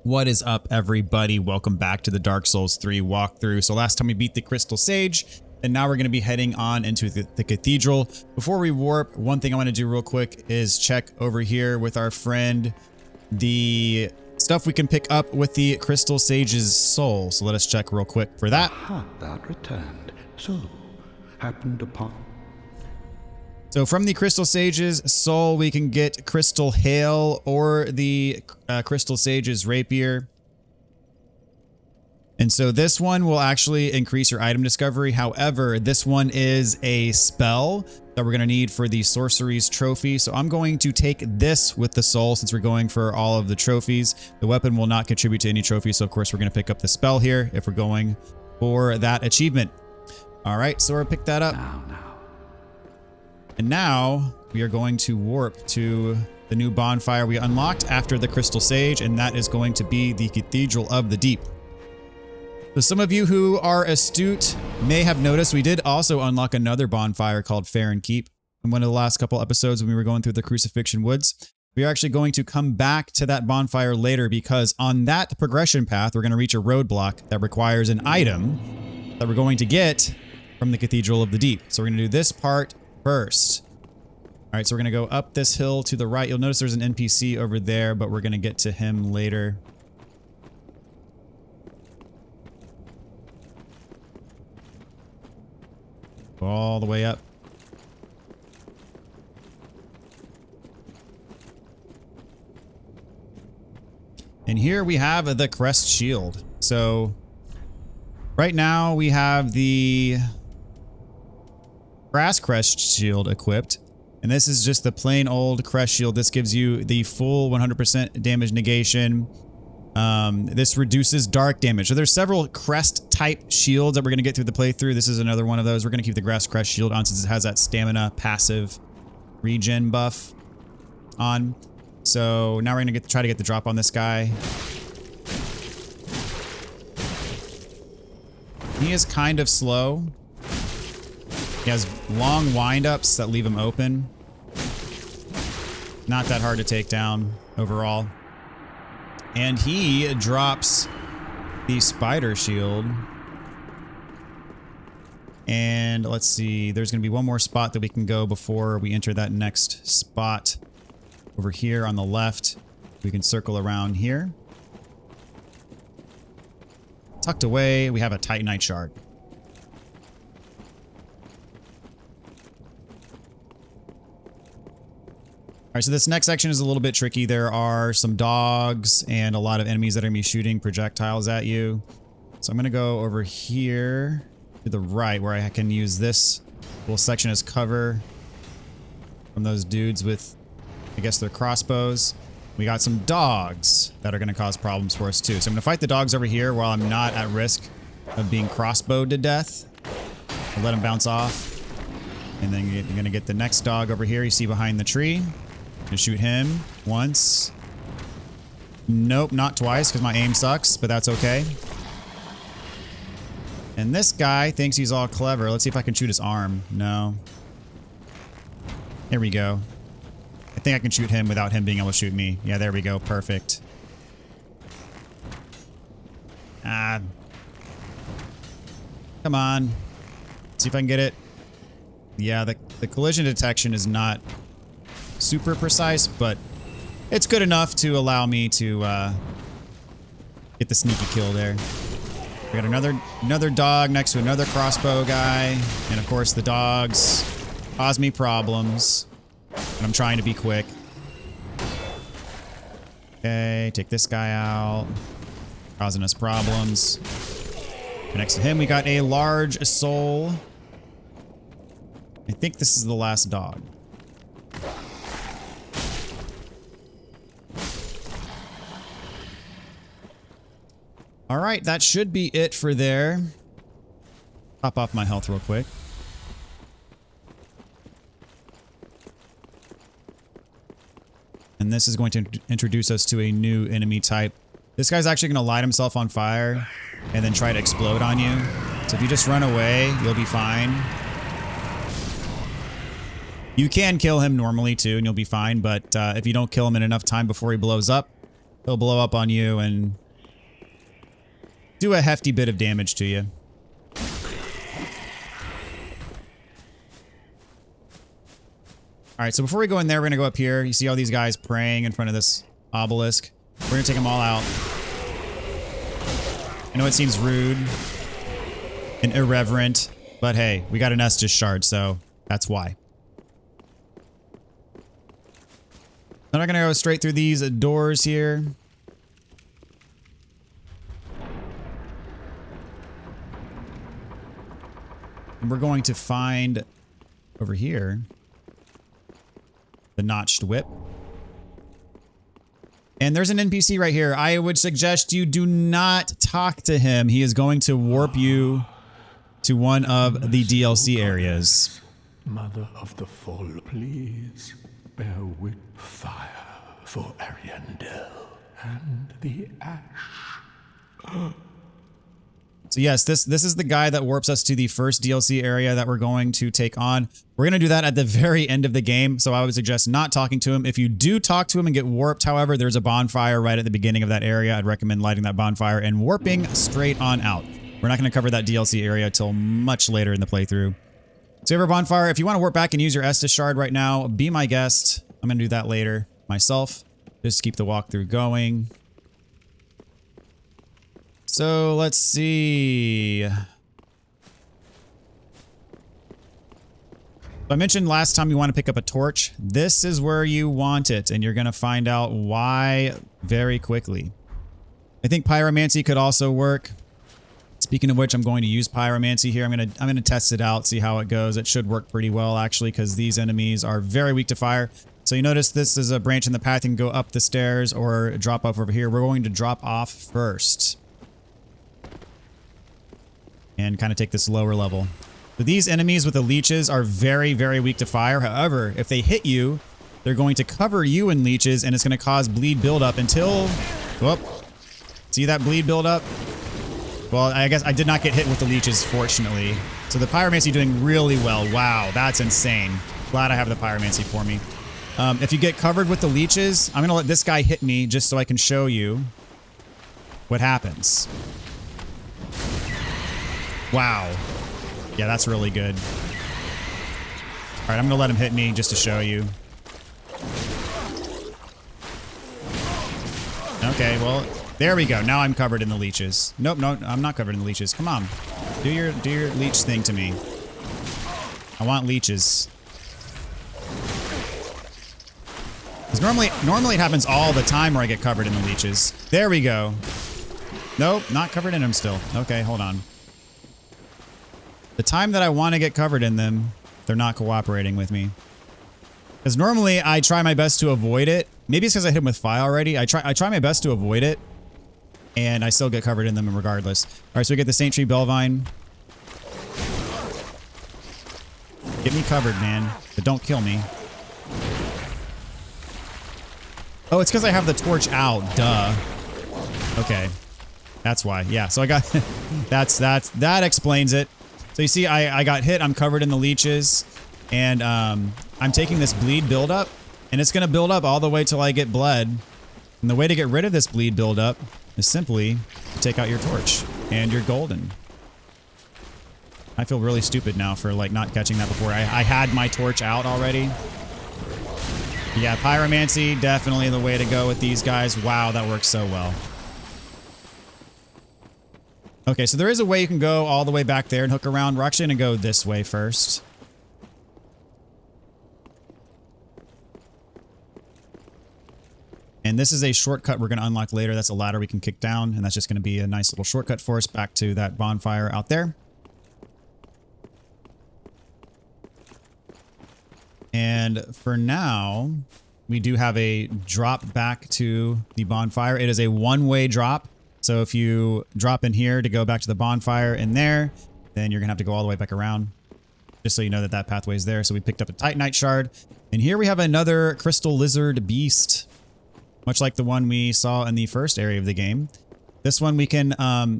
What is up, everybody? Welcome back to the Dark Souls 3 walkthrough. So last time we beat the Crystal Sage, and now we're going to be heading on into the Cathedral. Before we warp, one thing I want to do real quick is check over here with our friend the stuff we can pick up with the Crystal Sage's soul. So let us check real quick for that. Aha, thou returned. So, happened upon... So from the Crystal Sage's soul, we can get Crystal Hail or the Crystal Sage's Rapier. And so this one will actually increase your item discovery. However, this one is a spell that we're going to need for the Sorcery's Trophy. So I'm going to take this with the soul since we're going for all of the trophies. The weapon will not contribute to any trophy. So of course we're going to pick up the spell here if we're going for that achievement. All right, so we'll pick that up. And now we are going to warp to the new bonfire we unlocked after the Crystal Sage, and that is going to be the Cathedral of the Deep. So some of you who are astute may have noticed we did also unlock another bonfire called Fair and Keep in one of the last couple episodes when we were going through the Crucifixion Woods. We are actually going to come back to that bonfire later because on that progression path, we're going to reach a roadblock that requires an item that we're going to get from the Cathedral of the Deep. So we're going to do this part first. All right, so we're going to go up this hill to the right. You'll notice there's an NPC over there, but we're going to get to him later. Go all the way up. And here we have the Crest Shield. So right now we have the Brass Crest Shield equipped, and this is just the plain old Crest Shield. This gives you the full 100% damage negation. This reduces dark damage. So there's several crest type shields that we're going to get through the playthrough. This is another one of those. We're going to keep the Brass Crest Shield on since it has that stamina passive regen buff on. So now we're going to try to get the drop on this guy. He is kind of slow. He has long wind-ups that leave him open. Not that hard to take down overall. And he drops the Spider Shield. And let's see, there's going to be one more spot that we can go before we enter that next spot. Over here on the left, we can circle around here. Tucked away, we have a Titanite Shard. All right, so this next section is a little bit tricky. There are some dogs and a lot of enemies that are going to be shooting projectiles at you. So I'm going to go over here to the right where I can use this little section as cover from those dudes with, I guess, their crossbows. We got some dogs that are going to cause problems for us too. So I'm going to fight the dogs over here while I'm not at risk of being crossbowed to death. I'll let them bounce off. And then you're going to get the next dog over here you see behind the tree. Gonna shoot him once. Nope, not twice because my aim sucks, but that's okay. And this guy thinks he's all clever. Let's see if I can shoot his arm. No. There we go. I think I can shoot him without him being able to shoot me. Yeah, there we go. Perfect. Ah. Come on. See if I can get it. Yeah, the collision detection is not super precise, but it's good enough to allow me to get the sneaky kill there. We got another dog next to another crossbow guy, and of course the dogs cause me problems, and I'm trying to be quick. Okay, take this guy out, causing us problems. Next to him we got a large soul. I think this is the last dog. All right, that should be it for there. Top off my health real quick. And this is going to introduce us to a new enemy type. This guy's actually going to light himself on fire and then try to explode on you. So if you just run away, you'll be fine. You can kill him normally too, and you'll be fine, but if you don't kill him in enough time before he blows up, he'll blow up on you and do a hefty bit of damage to you. All right, so before we go in there, we're going to go up here. You see all these guys praying in front of this obelisk. We're going to take them all out. I know it seems rude and irreverent, but hey, we got an Estus shard, so that's why. I'm not going to go straight through these doors here. And we're going to find over here the notched whip. And there's an NPC right here. I would suggest you do not talk to him. He is going to warp you to one of the DLC areas. Mother of the Fall, please bear with fire for Ariandel and the ash. So yes, this is the guy that warps us to the first DLC area that we're going to take on. We're going to do that at the very end of the game, so I would suggest not talking to him. If you do talk to him and get warped, however, there's a bonfire right at the beginning of that area. I'd recommend lighting that bonfire and warping straight on out. We're not going to cover that DLC area till much later in the playthrough. So you have a bonfire. If you want to warp back and use your Estus shard right now, be my guest. I'm going to do that later myself. Just keep the walkthrough going. So let's see. I mentioned last time you want to pick up a torch. This is where you want it, and you're going to find out why very quickly. I think pyromancy could also work. Speaking of which, I'm going to use pyromancy here. I'm going to test it out, see how it goes. It should work pretty well actually, because these enemies are very weak to fire. So you notice this is a branch in the path. You can go up the stairs or drop off over here. We're going to drop off first and kind of take this lower level. So these enemies with the leeches are very, very weak to fire. However, if they hit you, they're going to cover you in leeches, and it's going to cause bleed buildup until... Whoop. See that bleed buildup? Well, I guess I did not get hit with the leeches, fortunately. So the pyromancy doing really well. Wow, that's insane. Glad I have the pyromancy for me. If you get covered with the leeches, I'm going to let this guy hit me just so I can show you what happens. Wow. Yeah, that's really good. All right, I'm going to let him hit me just to show you. Okay, well, there we go. Now I'm covered in the leeches. Nope, no, I'm not covered in the leeches. Come on. Do your leech thing to me. I want leeches. Because normally it happens all the time where I get covered in the leeches. There we go. Nope, not covered in them still. Okay, hold on. The time that I want to get covered in them, they're not cooperating with me. Because normally I try my best to avoid it. Maybe it's because I hit him with fire already. I try my best to avoid it, and I still get covered in them regardless. All right, so we get the Saint Tree Bellvine. Get me covered, man, but don't kill me. Oh, it's because I have the torch out. Duh. Okay, that's why. Yeah, so I got that explains it. So you see, I got hit. I'm covered in the leeches, and I'm taking this bleed buildup, and it's gonna build up all the way till I get bled. And the way to get rid of this bleed buildup is simply to take out your torch, and you're golden. I feel really stupid now for like not catching that before. I had my torch out already. Yeah, pyromancy, definitely the way to go with these guys. Wow, that works so well. Okay, so there is a way you can go all the way back there and hook around. We're actually going to go this way first. And this is a shortcut we're going to unlock later. That's a ladder we can kick down, and that's just going to be a nice little shortcut for us back to that bonfire out there. And for now, we do have a drop back to the bonfire. It is a one-way drop. So if you drop in here to go back to the bonfire in there, then you're going to have to go all the way back around. Just so you know that that pathway is there. So we picked up a Titanite shard. And here we have another crystal lizard beast. Much like the one we saw in the first area of the game. This one we can,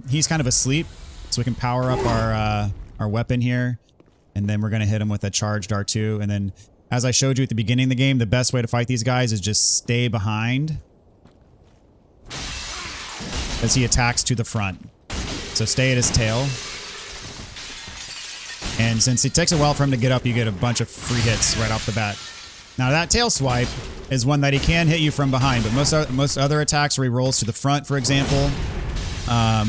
he's kind of asleep. So we can power up our weapon here. And then we're going to hit him with a charged R2. And then as I showed you at the beginning of the game, the best way to fight these guys is just stay behind. as he attacks to the front. So stay at his tail. And since it takes a while for him to get up, you get a bunch of free hits right off the bat. Now that tail swipe is one that he can hit you from behind, but most other attacks where he rolls to the front, for example,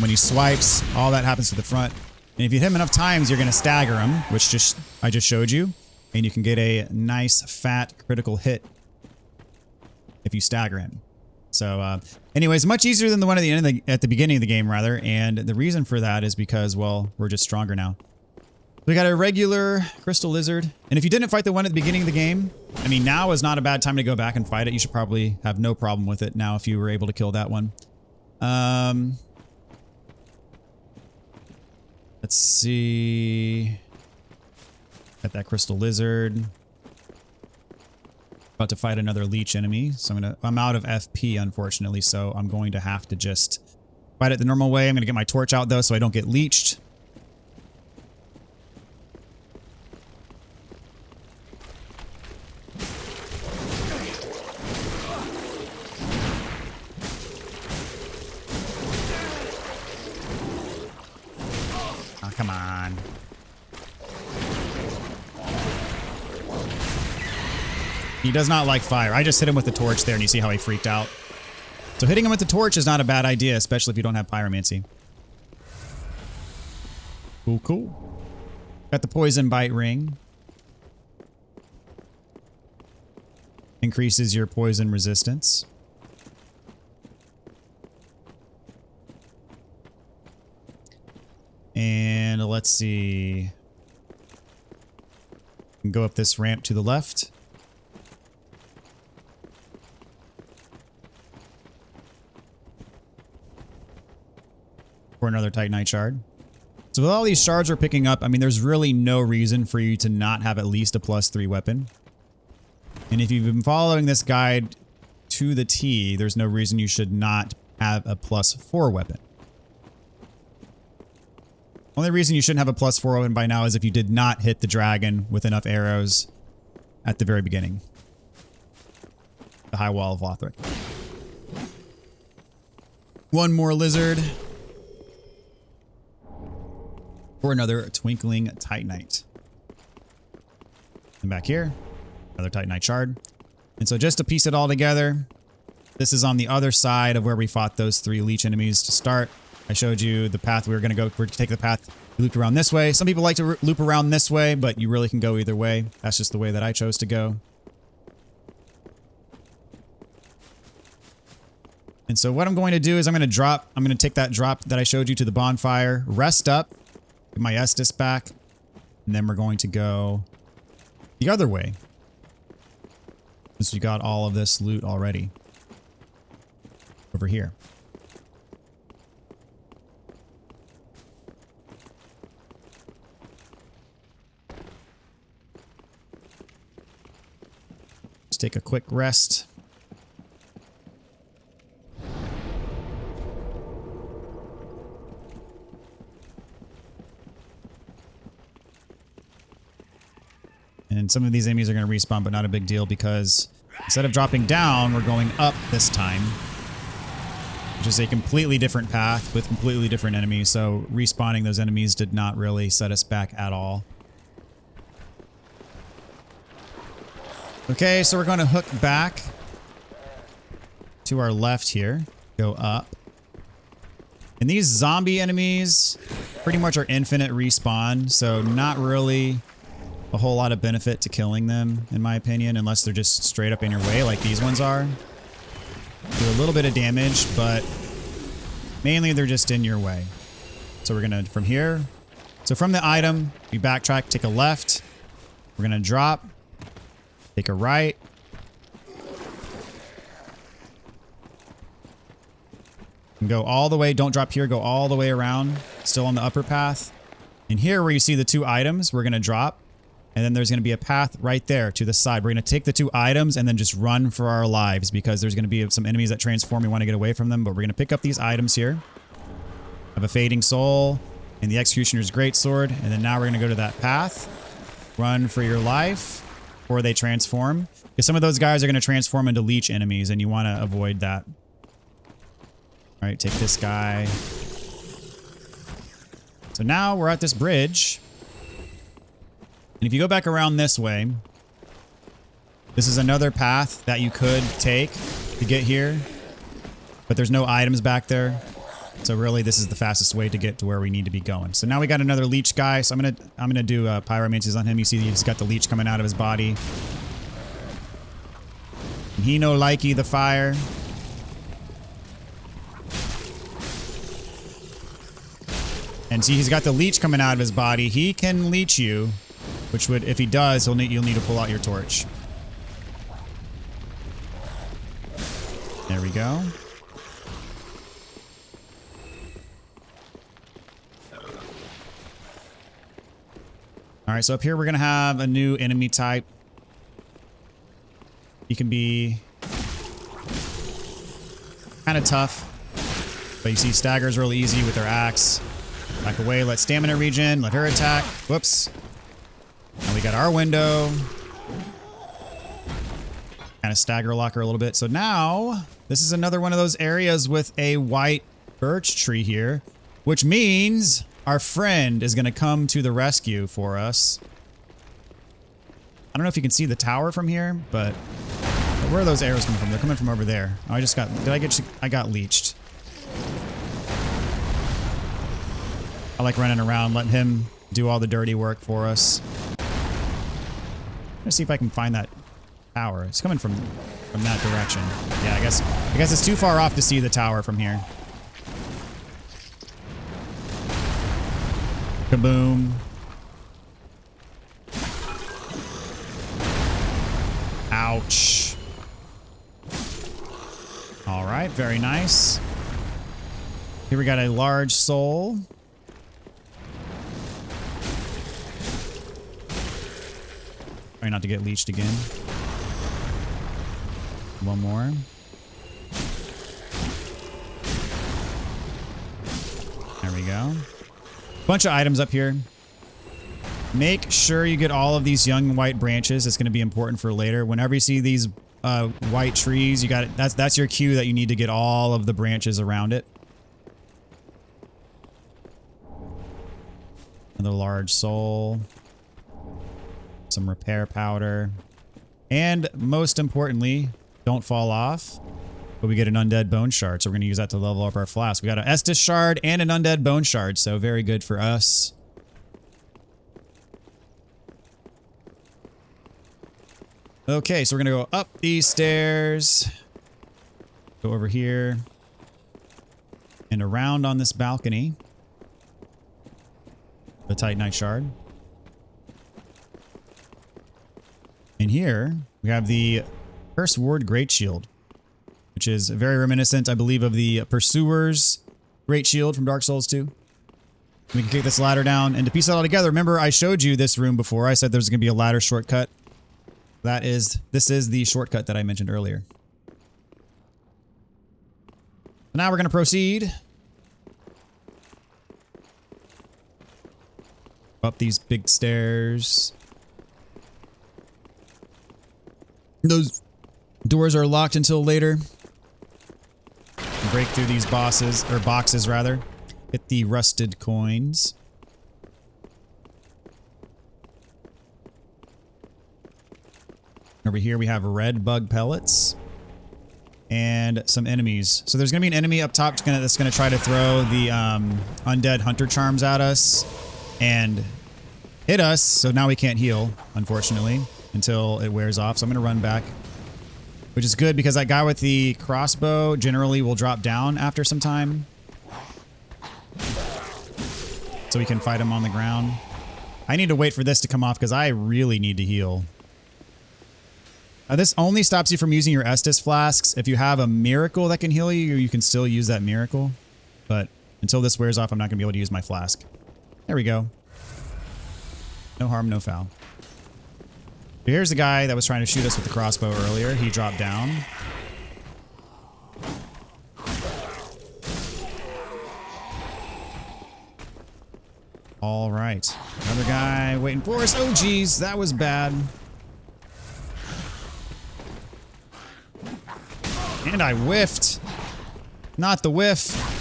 when he swipes, all that happens to the front. And if you hit him enough times, you're going to stagger him, which I just showed you. And you can get a nice, fat, critical hit if you stagger him. So anyways, much easier than the one at the beginning of the game, rather. And the reason for that is because, well, we're just stronger now. We got a regular crystal lizard. And if you didn't fight the one at the beginning of the game, I mean, now is not a bad time to go back and fight it. You should probably have no problem with it now if you were able to kill that one. Let's see. Got that crystal lizard. About to fight another leech enemy. So I'm out of FP, unfortunately, so I'm going to have to just fight it the normal way. I'm going to get my torch out, though, so I don't get leeched. Oh, come on. He does not like fire. I just hit him with the torch there and you see how he freaked out. So hitting him with the torch is not a bad idea, especially if you don't have pyromancy. Cool, cool. Got the poison bite ring. Increases your poison resistance. And let's see. You can go up this ramp to the left. For another Titanite shard. So with all these shards we're picking up, I mean, there's really no reason for you to not have at least a +3 weapon. And if you've been following this guide to the T, there's no reason you should not have a +4 weapon. Only reason you shouldn't have a +4 weapon by now is if you did not hit the dragon with enough arrows at the very beginning. The high wall of Lothric. One more lizard. For another twinkling Titanite. And back here, another Titanite shard. And so just to piece it all together, this is on the other side of where we fought those 3 leech enemies to start. I showed you the path we were going to go. We're going to take the path looped around this way. Some people like to loop around this way, but you really can go either way. That's just the way that I chose to go. And so what I'm going to do is I'm going to take that drop that I showed you to the bonfire, rest up, get my Estus back, and then we're going to go the other way. Since we got all of this loot already. Over here. Let's take a quick rest. And some of these enemies are going to respawn, but not a big deal because instead of dropping down, we're going up this time. Which is a completely different path with completely different enemies. So respawning those enemies did not really set us back at all. Okay, so we're going to hook back to our left here. Go up. And these zombie enemies pretty much are infinite respawn. So not really a whole lot of benefit to killing them, in my opinion, unless they're just straight up in your way like these ones are. Do a little bit of damage, but mainly they're just in your way. So we're going to, from here, so from the item, we backtrack, take a left. We're going to drop, take a right. And go all the way, don't drop here, go all the way around, still on the upper path. And here where you see the 2 items, we're going to drop. And then there's going to be a path right there to the side. We're going to take the 2 items and then just run for our lives because there's going to be some enemies that transform. We want to get away from them, but we're going to pick up these items here. Have a fading soul and the executioner's greatsword. And then now we're going to go to that path. Run for your life before they transform. Because some of those guys are going to transform into leech enemies and you want to avoid that. All right, take this guy. So now we're at this bridge. And if you go back around this way, this is another path that you could take to get here. But there's no items back there. So really, this is the fastest way to get to where we need to be going. So now we got another leech guy. So I'm gonna do pyromancies on him. You see he's got the leech coming out of his body. And he no likey the fire. And see, he's got the leech coming out of his body. He can leech you, which would, if he does, you'll need to pull out your torch. There we go. All right, so up here we're gonna have a new enemy type. He can be kind of tough, but you see staggers really easy with their axe. Back away, let stamina regen, let her attack. Whoops. And we got our window. Kind of stagger lock her a little bit. So now, this is another one of those areas with a white birch tree here, which means our friend is going to come to the rescue for us. I don't know if you can see the tower from here, but where are those arrows coming from? They're coming from over there. Oh, I got leeched. I like running around, letting him do all the dirty work for us. Let's see if I can find that tower. It's coming from that direction. Yeah, I guess it's too far off to see the tower from here. Kaboom. Ouch. All right, very nice. Here we got a large soul. Try not to get leeched again. One more. There we go. Bunch of items up here. Make sure you get all of these young white branches. It's going to be important for later. Whenever you see these white trees, you got it. That's your cue that you need to get all of the branches around it. Another large soul. Some repair powder. And most importantly, don't fall off. But we get an undead bone shard, so we're going to use that to level up our flask. We got an Estus shard and an undead bone shard, so very good for us. Okay, so we're going to go up these stairs. Go over here. And around on this balcony. The Titanite shard. And here, we have the Curse Ward Great Shield, which is very reminiscent, I believe, of the Pursuer's Great Shield from Dark Souls 2. We can kick this ladder down, and to piece it all together, remember I showed you this room before. I said there's going to be a ladder shortcut. This is the shortcut that I mentioned earlier. Now we're going to proceed up these big stairs. Those doors are locked until later. Break through these boxes rather. Get the rusted coins. Over here we have red bug pellets. And some enemies. So there's going to be an enemy up top that's going to try to throw the undead hunter charms at us. And hit us. So now we can't heal, unfortunately, until it wears off. So I'm going to run back. Which is good because that guy with the crossbow generally will drop down after some time. So we can fight him on the ground. I need to wait for this to come off because I really need to heal. This only stops you from using your Estus flasks. If you have a miracle that can heal you, you can still use that miracle. But until this wears off, I'm not going to be able to use my flask. There we go. No harm, no foul. Here's the guy that was trying to shoot us with the crossbow earlier. He dropped down. All right. Another guy waiting for us. Oh, geez. That was bad. And I whiffed. Not the whiff.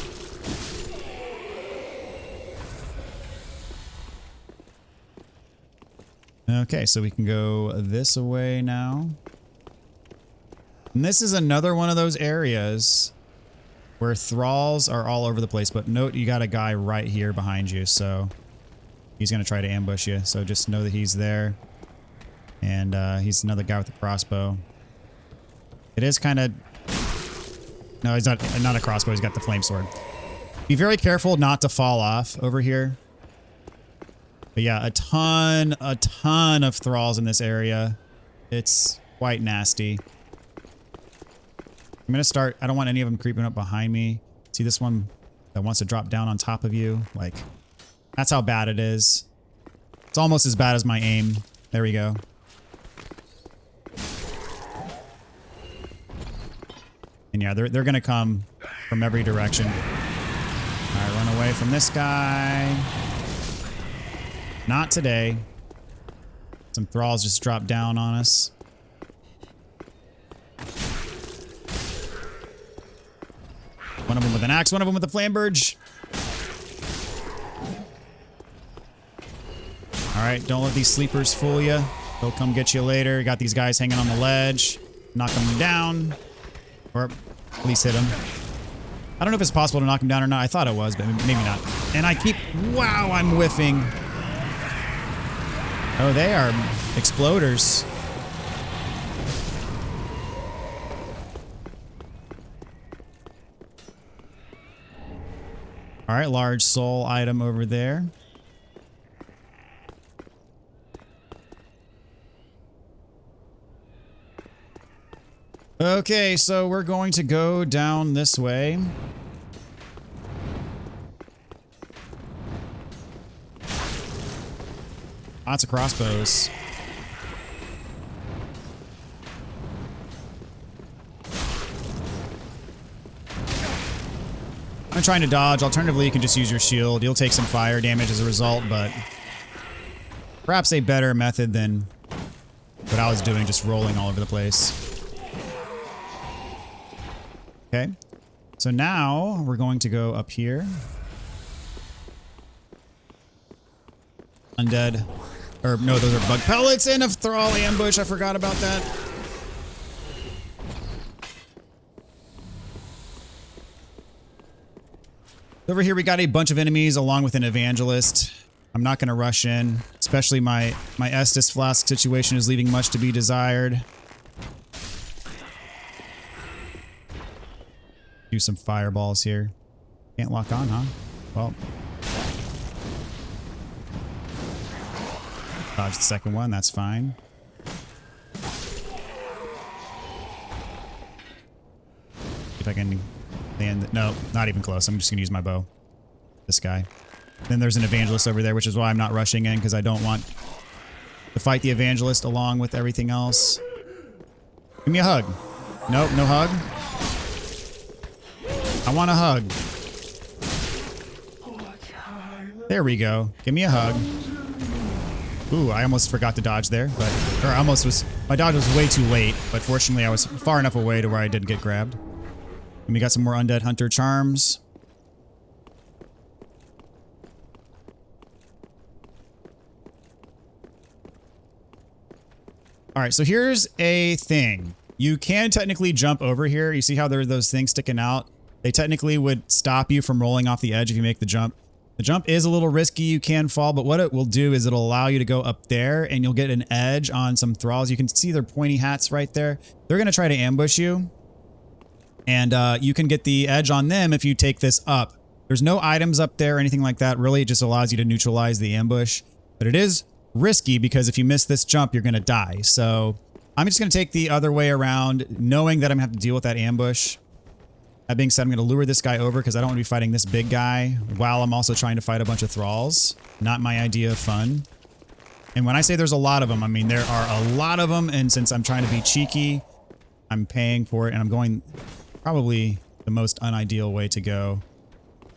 Okay, so we can go this way now. And this is another one of those areas where thralls are all over the place. But note you got a guy right here behind you, so he's going to try to ambush you. So just know that he's there. And he's another guy with a crossbow. It is kind of... No, he's not a crossbow. He's got the flame sword. Be very careful not to fall off over here. But yeah, a ton of thralls in this area. It's quite nasty. I'm going to start... I don't want any of them creeping up behind me. See this one that wants to drop down on top of you? Like, that's how bad it is. It's almost as bad as my aim. There we go. And yeah, they're going to come from every direction. Alright, run away from this guy. Not today. Some thralls just dropped down on us. One of them with an axe, one of them with a flamberge. Alright, don't let these sleepers fool you. They'll come get you later. Got these guys hanging on the ledge. Knock them down. Or at least hit them. I don't know if it's possible to knock them down or not. I thought it was, but maybe not. And I keep... Wow, I'm whiffing. Oh, they are exploders. Alright, large soul item over there. Okay, so we're going to go down this way. Lots of crossbows. I'm trying to dodge. Alternatively, you can just use your shield. You'll take some fire damage as a result, but perhaps a better method than what I was doing, just rolling all over the place. Okay, so now we're going to go up here. Undead. Or, no, those are bug pellets and a thrall ambush. I forgot about that. Over here we got a bunch of enemies along with an evangelist. I'm not going to rush in. Especially my Estus flask situation is leaving much to be desired. Do some fireballs here. Can't lock on, huh? Well. Dodge the second one, that's fine. If I can land... No, not even close. I'm just going to use my bow. This guy. Then there's an evangelist over there, which is why I'm not rushing in, because I don't want to fight the evangelist along with everything else. Give me a hug. Nope, no hug. I want a hug. There we go. Give me a hug. Ooh, I almost forgot to dodge there, but... Or almost was... My dodge was way too late, but fortunately I was far enough away to where I didn't get grabbed. And we got some more Undead Hunter charms. Alright, so here's a thing. You can technically jump over here. You see how there are those things sticking out? They technically would stop you from rolling off the edge if you make the jump. The jump is a little risky, you can fall, but what it will do is it'll allow you to go up there and you'll get an edge on some thralls. You can see their pointy hats right there. They're going to try to ambush you. And you can get the edge on them if you take this up. There's no items up there or anything like that. Really, it just allows you to neutralize the ambush. But it is risky because if you miss this jump, you're going to die. So I'm just going to take the other way around, knowing that I'm going to have to deal with that ambush. That being said, I'm going to lure this guy over because I don't want to be fighting this big guy while I'm also trying to fight a bunch of thralls. Not my idea of fun. And when I say there's a lot of them, I mean there are a lot of them, and since I'm trying to be cheeky, I'm paying for it, and I'm going probably the most unideal way to go.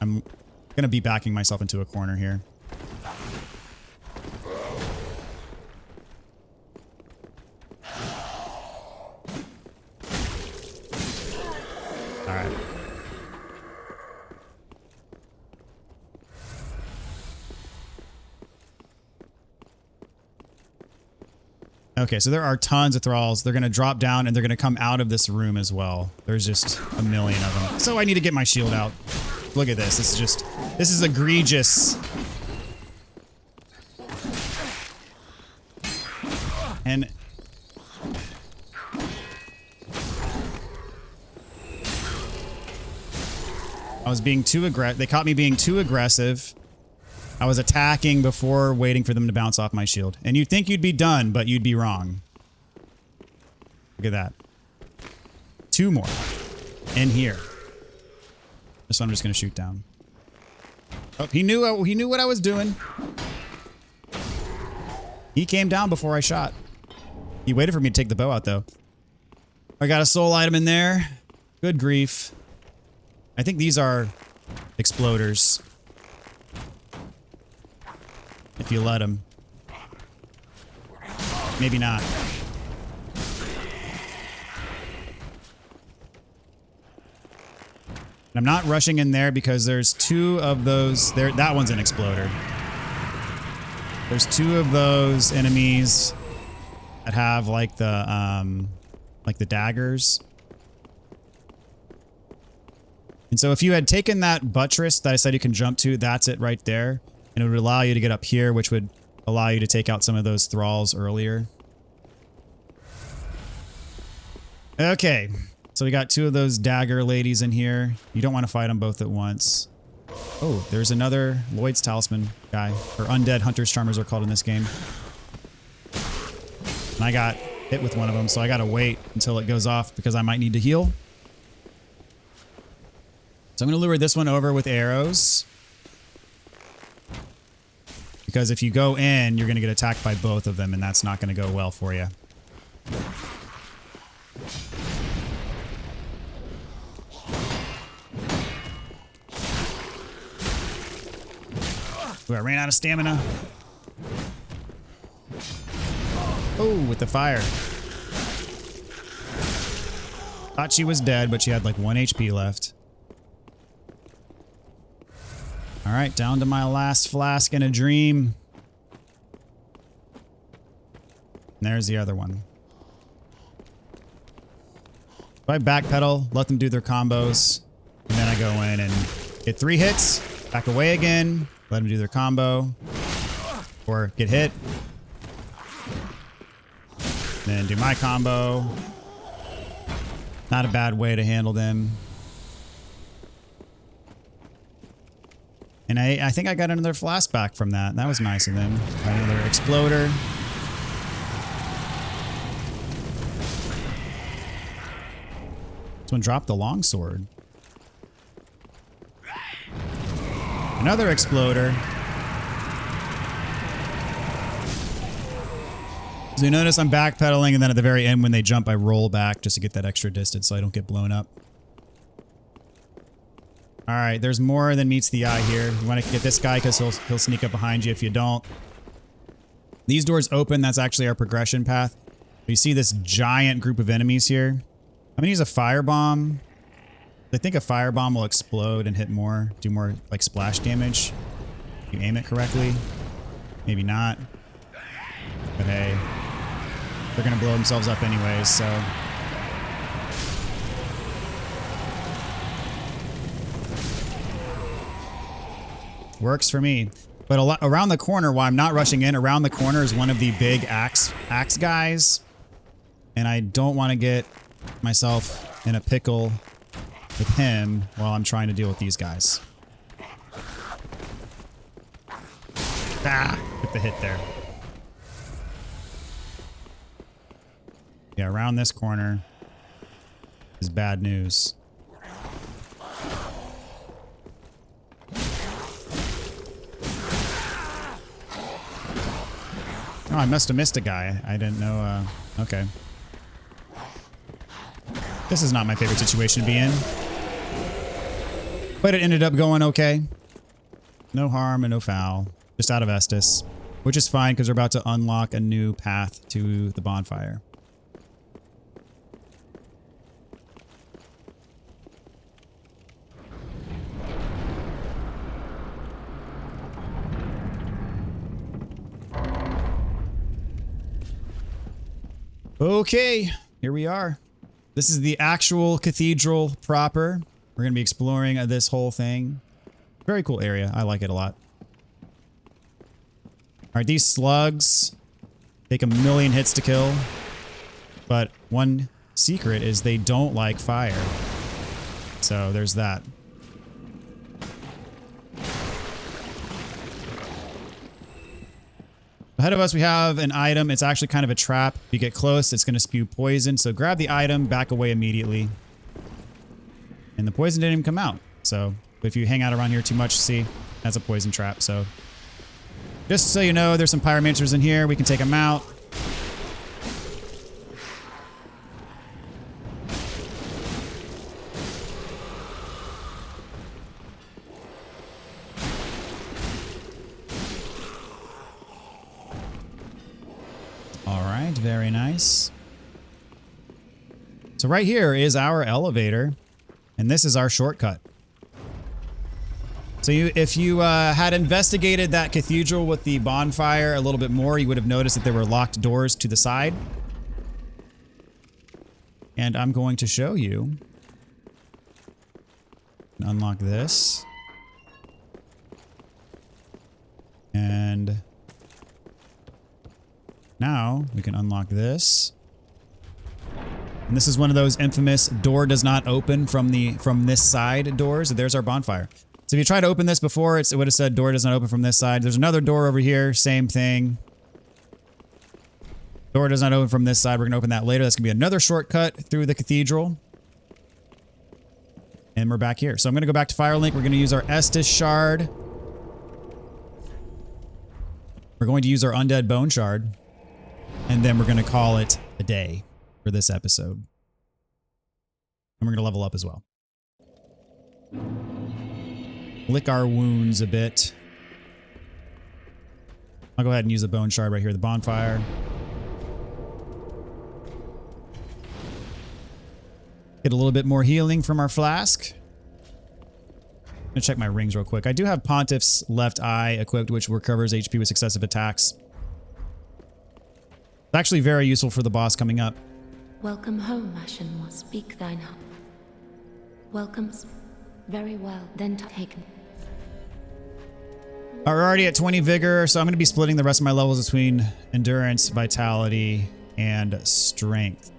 I'm going to be backing myself into a corner here. Okay, so there are tons of thralls. They're going to drop down and they're going to come out of this room as well. There's just a million of them. So I need to get my shield out. Look at this. This is egregious. And I was being too aggressive. They caught me being too aggressive. I was attacking before waiting for them to bounce off my shield. And you'd think you'd be done, but you'd be wrong. Look at that. 2 more. In here. This one I'm just going to shoot down. Oh, he knew what I was doing. He came down before I shot. He waited for me to take the bow out, though. I got a soul item in there. Good grief. I think these are exploders. If you let them. Maybe not. I'm not rushing in there because there's 2 of those. There, that one's an exploder. There's 2 of those enemies that have like the daggers. And so if you had taken that buttress that I said you can jump to, that's it right there. And it would allow you to get up here, which would allow you to take out some of those thralls earlier. Okay. So we got 2 of those dagger ladies in here. You don't want to fight them both at once. Oh, there's another Lloyd's Talisman guy. Or Undead Hunter's Charmers are called in this game. And I got hit with one of them, so I gotta wait until it goes off because I might need to heal. So I'm gonna lure this one over with arrows. Because if you go in, you're gonna get attacked by both of them, and that's not gonna go well for you. Ooh, I ran out of stamina. Oh, with the fire. Thought she was dead, but she had like 1 HP left. All right, down to my last flask in a dream. And there's the other one. So I backpedal, let them do their combos, and then I go in and get 3 hits, back away again, let them do their combo, or get hit, then do my combo. Not a bad way to handle them. And I think I got another flask back from that. That was nice of them. Got another exploder. This one dropped the longsword. Another exploder. So you notice I'm backpedaling, and then at the very end when they jump, I roll back just to get that extra distance so I don't get blown up. Alright, there's more than meets the eye here. You want to get this guy because he'll sneak up behind you if you don't. These doors open. That's actually our progression path. You see this giant group of enemies here. I'm going to use a firebomb. I think a firebomb will explode and hit more, do more like splash damage. If you aim it correctly. Maybe not. But hey, they're going to blow themselves up anyways, so... Works for me. But around the corner, while I'm not rushing in, around the corner is one of the big axe guys. And I don't want to get myself in a pickle with him while I'm trying to deal with these guys. Ah! Took the hit there. Yeah, around this corner is bad news. Oh, I must have missed a guy. I didn't know, okay. This is not my favorite situation to be in. But it ended up going okay. No harm and no foul. Just out of Estus. Which is fine because we're about to unlock a new path to the bonfire. Okay, here we are. This is the actual cathedral proper. We're going to be exploring this whole thing. Very cool area. I like it a lot. All right, these slugs take 1,000,000 hits to kill. But one secret is they don't like fire. So there's that. Ahead of us, we have an item. It's actually kind of a trap. If you get close, it's going to spew poison. So grab the item, back away immediately. And the poison didn't even come out. So if you hang out around here too much, see, that's a poison trap. So just so you know, there's some pyromancers in here. We can take them out. Very nice. So right here is our elevator, and this is our shortcut. So if you had investigated that cathedral with the bonfire a little bit more, you would have noticed that there were locked doors to the side. And I'm going to show you. Unlock this. And now we can unlock this. And this is one of those infamous door does not open from this side doors. There's our bonfire. So if you tried to open this before, it would have said door does not open from this side. There's another door over here, same thing. Door does not open from this side. We're going to open that later. That's going to be another shortcut through the cathedral. And we're back here. So I'm going to go back to Firelink. We're going to use our Estus shard. We're going to use our undead bone shard. And then we're going to call it a day for this episode. And we're going to level up as well. Lick our wounds a bit. I'll go ahead and use the bone shard right here, the bonfire. Get a little bit more healing from our flask. I'm going to check my rings real quick. I do have Pontiff's left eye equipped, which recovers HP with successive attacks. It's actually very useful for the boss coming up. Welcome home, Ashen. Speak thine heart. Welcomes. Very well, then taken. We're already at 20 vigor, so I'm going to be splitting the rest of my levels between endurance, vitality, and strength.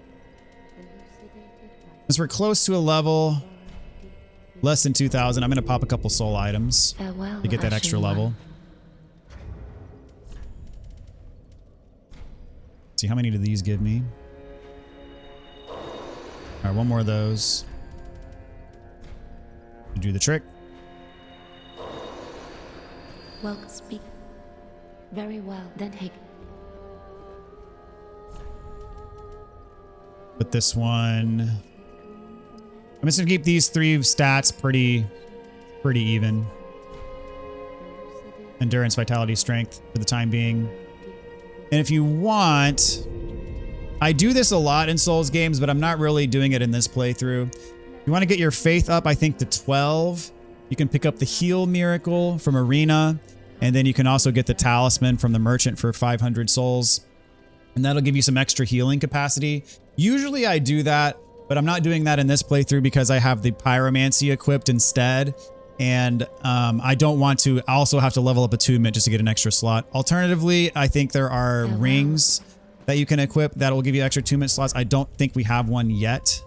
Since we're close to a level less than 2,000, I'm going to pop a couple soul items to get that extra level. See, how many do these give me? All right, one more of those. Do the trick. Well, speak. Very well, then take. Put this one. I'm just gonna keep these three stats pretty even. Endurance, vitality, strength for the time being. And if you want, I do this a lot in Souls games, but I'm not really doing it in this playthrough. If you want to get your faith up, I think to 12, you can pick up the heal miracle from Arena, and then you can also get the talisman from the merchant for 500 souls, and that'll give you some extra healing capacity. Usually I do that, but I'm not doing that in this playthrough because I have the pyromancy equipped instead. And I don't want to also have to level up attunement just to get an extra slot. Alternatively, I think there are rings that you can equip that will give you extra attunement slots. I don't think we have one yet.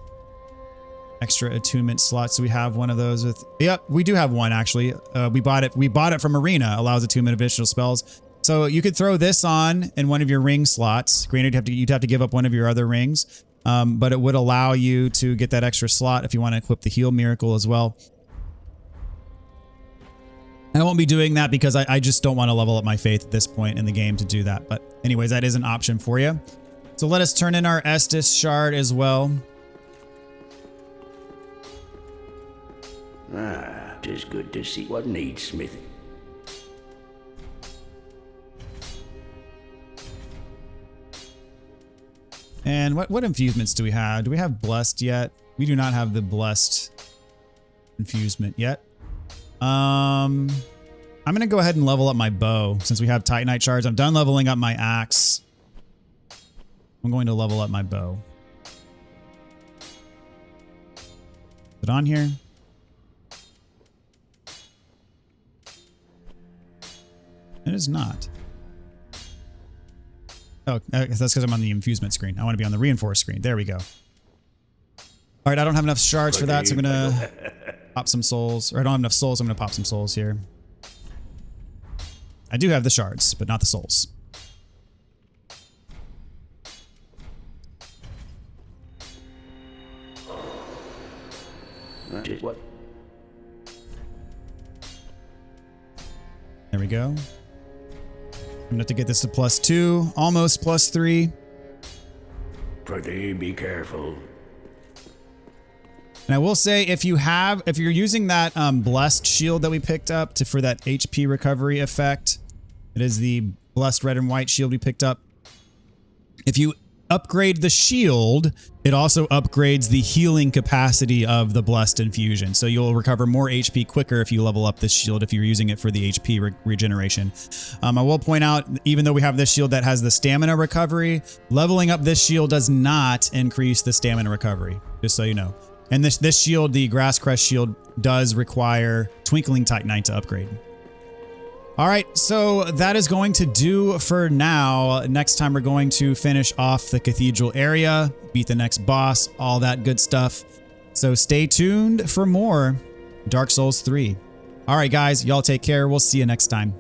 Extra attunement slots. So we have one of those with. Yep, we do have one actually. We bought it from Arena. Allows attunement of additional spells. So you could throw this on in one of your ring slots. Granted, you'd have to give up one of your other rings, but it would allow you to get that extra slot if you want to equip the heal miracle as well. I won't be doing that because I just don't want to level up my faith at this point in the game to do that. But anyways, that is an option for you. So let us turn in our Estus shard as well. Ah, 'tis good to see what needs smithing. And what infusements do we have? Do we have blessed yet? We do not have the blessed infusement yet. I'm going to go ahead and level up my bow since we have Titanite shards. I'm done leveling up my axe. I'm going to level up my bow. Is it on here? It is not. Oh, that's because I'm on the infusement screen. I want to be on the reinforced screen. There we go. All right, I don't have enough shards for that, so I'm going to pop some souls. Or I don't have enough souls, I'm going to pop some souls here. I do have the shards, but not the souls. What? There we go. I'm going to have to get this to +2, almost +3. Pretty be careful. And I will say, if you're using that blessed shield that we picked up for that HP recovery effect, it is the blessed red and white shield we picked up. If you upgrade the shield, it also upgrades the healing capacity of the blessed infusion. So you'll recover more HP quicker if you level up this shield if you're using it for the HP regeneration. I will point out, even though we have this shield that has the stamina recovery, leveling up this shield does not increase the stamina recovery, just so you know. And this shield, the Grass Crest shield, does require Twinkling Titanite to upgrade. All right, so that is going to do for now. Next time we're going to finish off the Cathedral area, beat the next boss, all that good stuff. So stay tuned for more Dark Souls 3. All right, guys, y'all take care. We'll see you next time.